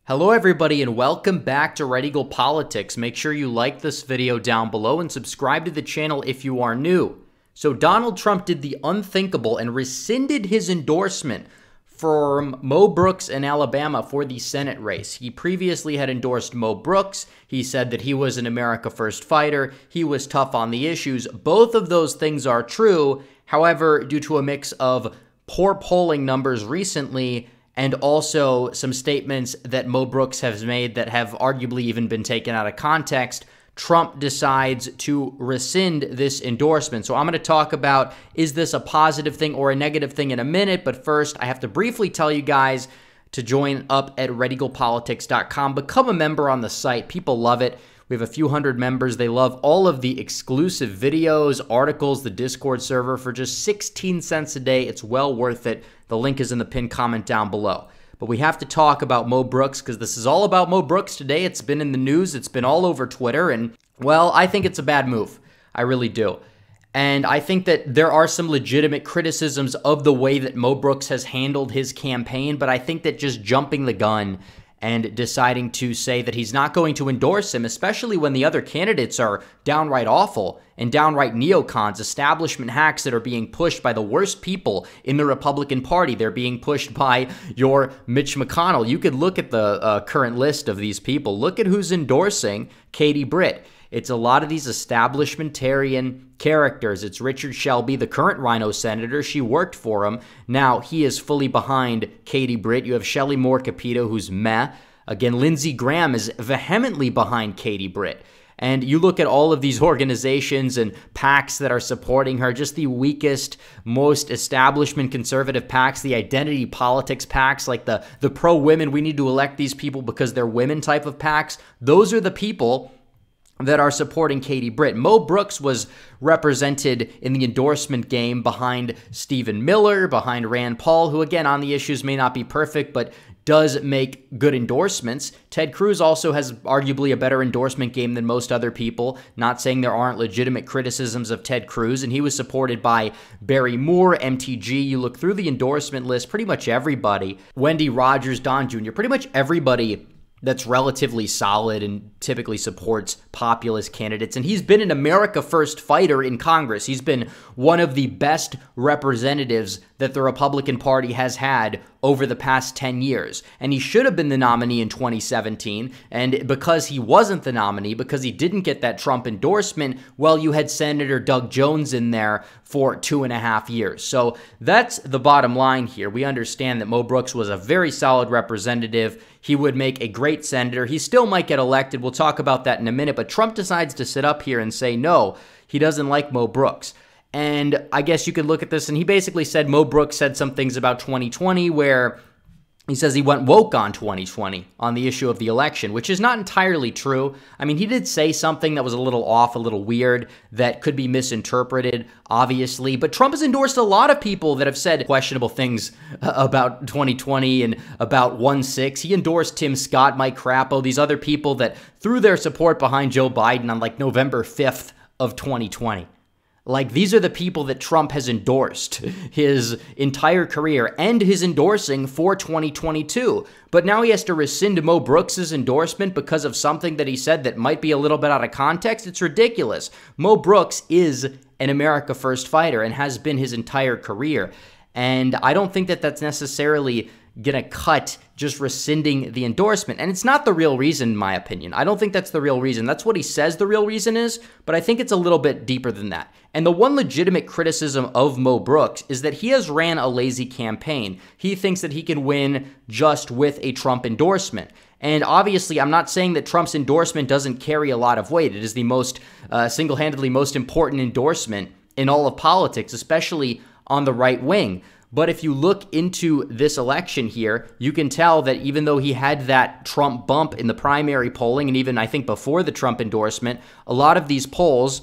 Hello everybody and welcome back to Red Eagle Politics. Make sure you like this video down below and subscribe to the channel if you are new. So Donald Trump did the unthinkable and rescinded his endorsement from Mo Brooks in Alabama for the Senate race. He previously had endorsed Mo Brooks. He said that he was an America First fighter. He was tough on the issues. Both of those things are true. However, due to a mix of poor polling numbers recently and also some statements that Mo Brooks has made that have arguably even been taken out of context, Trump decides to rescind this endorsement. So I'm going to talk about, is this a positive thing or a negative thing in a minute, but first I have to briefly tell you guys to join up at redeaglepolitics.com. Become a member on the site. People love it. We have a few hundred members. They love all of the exclusive videos, articles, the Discord server for just 16 cents a day. It's well worth it. The link is in the pinned comment down below. But we have to talk about Mo Brooks because this is all about Mo Brooks today. It's been in the news. It's been all over Twitter. And, well, I think it's a bad move. I really do. And I think that there are some legitimate criticisms of the way that Mo Brooks has handled his campaign. But I think that just jumping the gun and deciding to say that he's not going to endorse him, especially when the other candidates are downright awful and downright neocons, establishment hacks that are being pushed by the worst people in the Republican Party. They're being pushed by your Mitch McConnell. You could look at the current list of these people. Look at who's endorsing Katie Britt. It's a lot of these establishmentarian characters. It's Richard Shelby, the current Rhino senator. She worked for him. Now he is fully behind Katie Britt. You have Shelley Moore Capito, who's meh. Again, Lindsey Graham is vehemently behind Katie Britt. And you look at all of these organizations and PACs that are supporting her, just the weakest, most establishment conservative PACs, the identity politics PACs, like the pro-women, we need to elect these people because they're women type of PACs. Those are the people that are supporting Katie Britt. Mo Brooks was represented in the endorsement game behind Stephen Miller, behind Rand Paul, who again on the issues may not be perfect, but does make good endorsements. Ted Cruz also has arguably a better endorsement game than most other people. Not saying there aren't legitimate criticisms of Ted Cruz, and he was supported by Barry Moore, MTG. You look through the endorsement list, pretty much everybody. Wendy Rogers, Don Jr., pretty much everybody that's relatively solid and typically supports populist candidates. And he's been an America First fighter in Congress. He's been one of the best representatives that the Republican Party has had over the past 10 years. And he should have been the nominee in 2017. And because he wasn't the nominee, because he didn't get that Trump endorsement, well, you had Senator Doug Jones in there for 2.5 years. So that's the bottom line here. We understand that Mo Brooks was a very solid representative. He would make a great senator. He still might get elected. We'll talk about that in a minute. But Trump decides to sit up here and say, no, he doesn't like Mo Brooks. And I guess you could look at this, and he basically said Mo Brooks said some things about 2020 where he says he went woke on 2020 on the issue of the election, which is not entirely true. I mean, he did say something that was a little off, a little weird, that could be misinterpreted, obviously. But Trump has endorsed a lot of people that have said questionable things about 2020 and about 1-6. He endorsed Tim Scott, Mike Crapo, these other people that threw their support behind Joe Biden on like November 5th of 2020. Like, these are the people that Trump has endorsed his entire career and his endorsing for 2022. But now he has to rescind Mo Brooks' endorsement because of something that he said that might be a little bit out of context. It's ridiculous. Mo Brooks is an America First fighter and has been his entire career. And I don't think that that's necessarily going to cut just rescinding the endorsement. And it's not the real reason, in my opinion. I don't think that's the real reason. That's what he says the real reason is, but I think it's a little bit deeper than that. And the one legitimate criticism of Mo Brooks is that he has ran a lazy campaign. He thinks that he can win just with a Trump endorsement. And obviously, I'm not saying that Trump's endorsement doesn't carry a lot of weight. It is the most single-handedly most important endorsement in all of politics, especially on the right wing. But if you look into this election here, you can tell that even though he had that Trump bump in the primary polling, and even I think before the Trump endorsement, a lot of these polls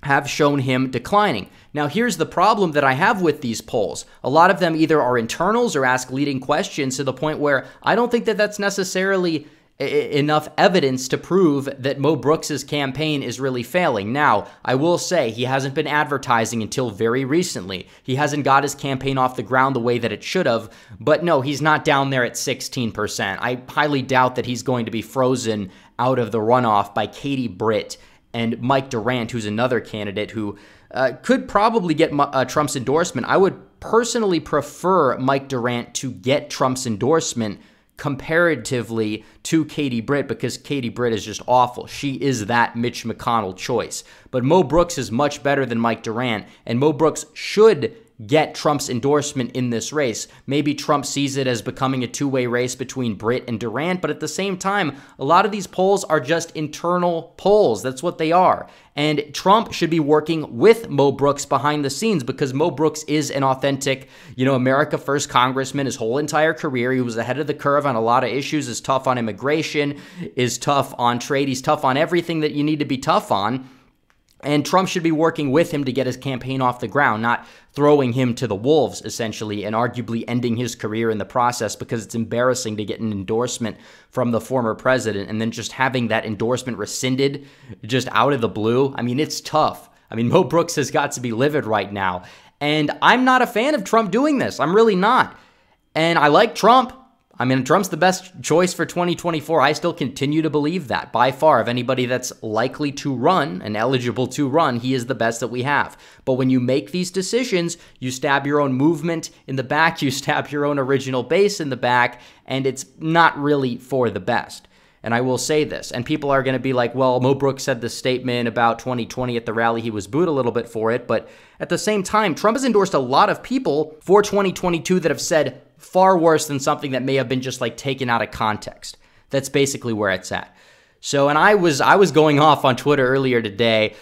have shown him declining. Now, here's the problem that I have with these polls. A lot of them either are internals or ask leading questions to the point where I don't think that that's necessarily enough evidence to prove that Mo Brooks's campaign is really failing. Now, I will say he hasn't been advertising until very recently. He hasn't got his campaign off the ground the way that it should have, but no, he's not down there at 16%. I highly doubt that he's going to be frozen out of the runoff by Katie Britt and Mike Durant, who's another candidate who could probably get Trump's endorsement. I would personally prefer Mike Durant to get Trump's endorsement comparatively to Katie Britt, because Katie Britt is just awful. She is that Mitch McConnell choice. But Mo Brooks is much better than Mike Durant, and Mo Brooks should get Trump's endorsement in this race. Maybe Trump sees it as becoming a two-way race between Britt and Durant, but at the same time, a lot of these polls are just internal polls. That's what they are. And Trump should be working with Mo Brooks behind the scenes, because Mo Brooks is an authentic, America First congressman his whole entire career. He was ahead of the curve on a lot of issues, is tough on immigration, is tough on trade, he's tough on everything that you need to be tough on. And Trump should be working with him to get his campaign off the ground, not throwing him to the wolves, essentially, and arguably ending his career in the process, because it's embarrassing to get an endorsement from the former president and then just having that endorsement rescinded just out of the blue. I mean, it's tough. I mean, Mo Brooks has got to be livid right now. And I'm not a fan of Trump doing this. I'm really not. And I like Trump. I mean, Trump's the best choice for 2024. I still continue to believe that. By far, of anybody that's likely to run and eligible to run, he is the best that we have. But when you make these decisions, you stab your own movement in the back, you stab your own original base in the back, and it's not really for the best. And I will say this, and people are going to be like, well, Mo Brooks said this statement about 2020 at the rally. He was booed a little bit for it. But at the same time, Trump has endorsed a lot of people for 2022 that have said far worse than something that may have been just like taken out of context. That's basically where it's at. So, and I was going off on Twitter earlier today.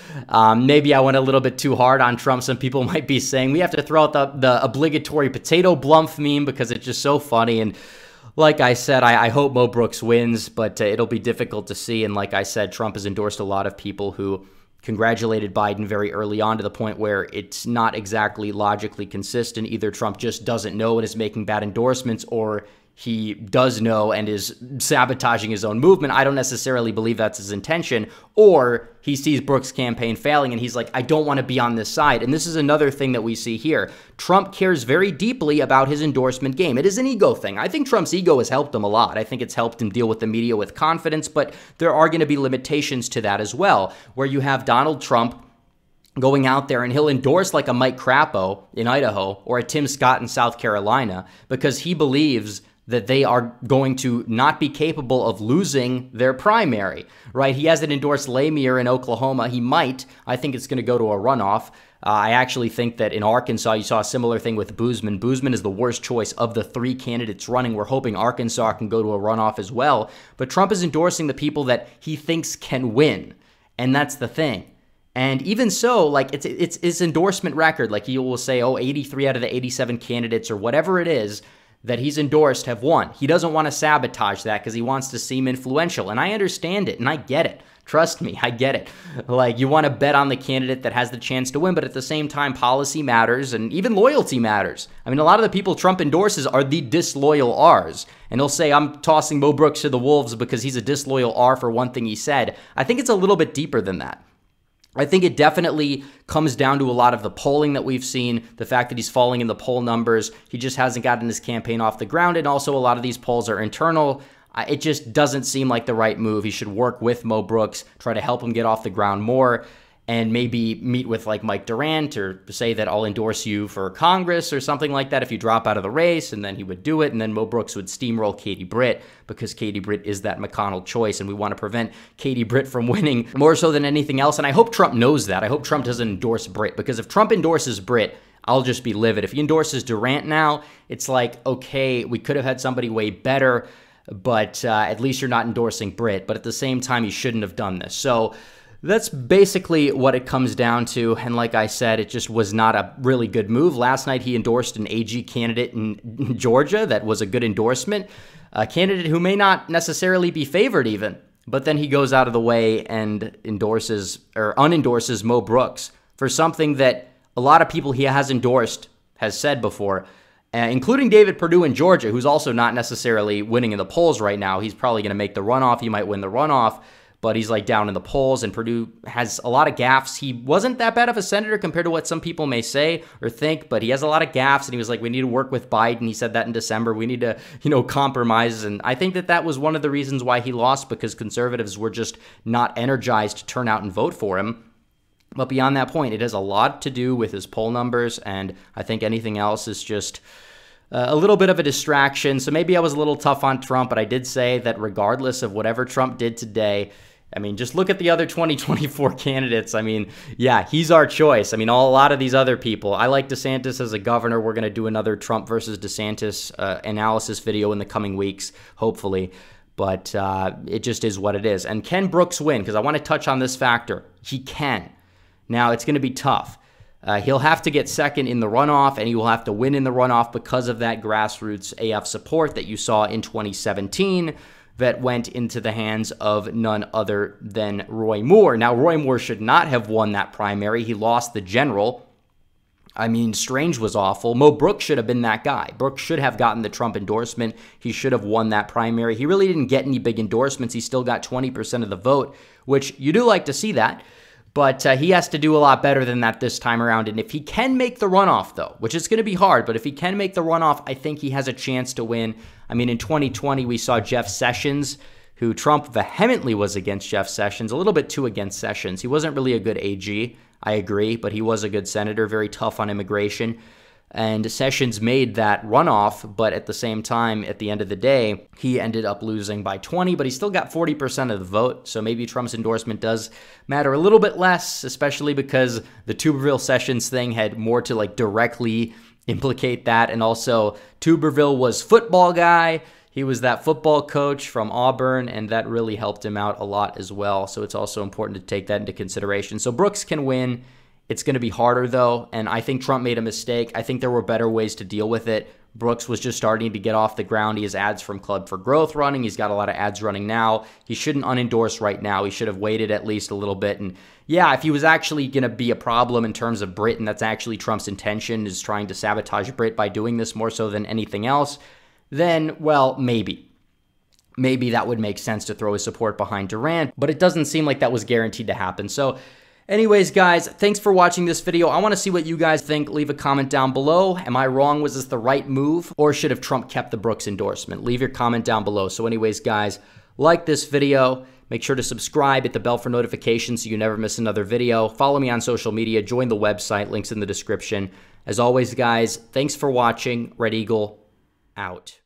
Maybe I went a little bit too hard on Trump. Some people might be saying we have to throw out the obligatory potato blumph meme because it's just so funny. And like I said, I hope Mo Brooks wins, but it'll be difficult to see. And like I said, Trump has endorsed a lot of people who congratulated Biden very early on, to the point where it's not exactly logically consistent. Either Trump just doesn't know and is making bad endorsements, or he does know and is sabotaging his own movement. I don't necessarily believe that's his intention. Or he sees Brooks' campaign failing and he's like, I don't want to be on this side. And this is another thing that we see here. Trump cares very deeply about his endorsement game. It is an ego thing. I think Trump's ego has helped him a lot. I think it's helped him deal with the media with confidence, but there are going to be limitations to that as well, where you have Donald Trump going out there and he'll endorse like a Mike Crapo in Idaho or a Tim Scott in South Carolina because he believes that they are going to not be capable of losing their primary, right? He hasn't endorsed Lamier in Oklahoma. He might. I think it's going to go to a runoff. I actually think that in Arkansas, you saw a similar thing with Boozman. Boozman is the worst choice of the three candidates running. We're hoping Arkansas can go to a runoff as well. But Trump is endorsing the people that he thinks can win, and that's the thing. And even so, like, it's his endorsement record. Like, he will say, oh, 83 out of the 87 candidates or whatever it is that he's endorsed have won. He doesn't want to sabotage that because he wants to seem influential. And I understand it, and I get it. Trust me, I get it. Like, you want to bet on the candidate that has the chance to win, but at the same time, policy matters and even loyalty matters. I mean, a lot of the people Trump endorses are the disloyal R's. And he'll say, I'm tossing Mo Brooks to the wolves because he's a disloyal R for one thing he said. I think it's a little bit deeper than that. I think it definitely comes down to a lot of the polling that we've seen, the fact that he's falling in the poll numbers. He just hasn't gotten his campaign off the ground, and also a lot of these polls are internal. It just doesn't seem like the right move. He should work with Mo Brooks, try to help him get off the ground more, and maybe meet with like Mike Durant or say that I'll endorse you for Congress or something like that if you drop out of the race, and then he would do it, and then Mo Brooks would steamroll Katie Britt because Katie Britt is that McConnell choice, and we want to prevent Katie Britt from winning more so than anything else. And I hope Trump knows that. I hope Trump doesn't endorse Britt, because if Trump endorses Britt, I'll just be livid. If he endorses Durant now, it's like, okay, we could have had somebody way better, but at least you're not endorsing Britt. But at the same time, you shouldn't have done this. So that's basically what it comes down to. And like I said, it just was not a really good move. Last night, he endorsed an AG candidate in Georgia. That was a good endorsement. A candidate who may not necessarily be favored even. But then he goes out of the way and endorses or unendorses Mo Brooks for something that a lot of people he has endorsed has said before including David Perdue in Georgia, who's also not necessarily winning in the polls right now. He's probably going to make the runoff. He might win the runoff, but he's like down in the polls, and Perdue has a lot of gaffes. He wasn't that bad of a senator compared to what some people may say or think, but he has a lot of gaffes, and he was like, we need to work with Biden. He said that in December. We need to, compromise, and I think that was one of the reasons why he lost, because conservatives were just not energized to turn out and vote for him. But beyond that point, it has a lot to do with his poll numbers, and I think anything else is just a little bit of a distraction. So maybe I was a little tough on Trump, but I did say that regardless of whatever Trump did today, I mean, just look at the other 2024 candidates. I mean, yeah, he's our choice. I mean, a lot of these other people. I like DeSantis as a governor. We're going to do another Trump versus DeSantis analysis video in the coming weeks, hopefully. But it just is what it is. And can Brooks win? Because I want to touch on this factor. He can. Now, it's going to be tough. He'll have to get second in the runoff, and he will have to win in the runoff because of that grassroots AF support that you saw in 2017 that went into the hands of none other than Roy Moore. Now, Roy Moore should not have won that primary. He lost the general. I mean, Strange was awful. Mo Brooks should have been that guy. Brooks should have gotten the Trump endorsement. He should have won that primary. He really didn't get any big endorsements. He still got 20% of the vote, which you do like to see that. But he has to do a lot better than that this time around. And if he can make the runoff, though, which is going to be hard, but if he can make the runoff, I think he has a chance to win. I mean, in 2020, we saw Jeff Sessions, who Trump vehemently was against Jeff Sessions, a little bit too against Sessions. He wasn't really a good AG, I agree, but he was a good senator, very tough on immigration. And Sessions made that runoff, but at the same time, at the end of the day, he ended up losing by 20, but he still got 40% of the vote. So maybe Trump's endorsement does matter a little bit less, especially because the Tuberville Sessions thing had more to like directly implicate that. And also Tuberville was football guy. He was that football coach from Auburn, and that really helped him out a lot as well. So it's also important to take that into consideration. So Brooks can win. It's going to be harder, though, and I think Trump made a mistake. I think there were better ways to deal with it. Brooks was just starting to get off the ground. He has ads from Club for Growth running. He's got a lot of ads running now. He shouldn't unendorse right now. He should have waited at least a little bit. And yeah, if he was actually going to be a problem in terms of Brit, and that's actually Trump's intention, is trying to sabotage Brit by doing this more so than anything else, then, well, maybe. Maybe that would make sense to throw his support behind Durant, but it doesn't seem like that was guaranteed to happen. So anyways, guys, thanks for watching this video. I want to see what you guys think. Leave a comment down below. Am I wrong? Was this the right move? Or should have Trump kept the Brooks endorsement? Leave your comment down below. So anyways, guys, like this video. Make sure to subscribe, hit the bell for notifications so you never miss another video. Follow me on social media. Join the website. Links in the description. As always, guys, thanks for watching. Red Eagle, out.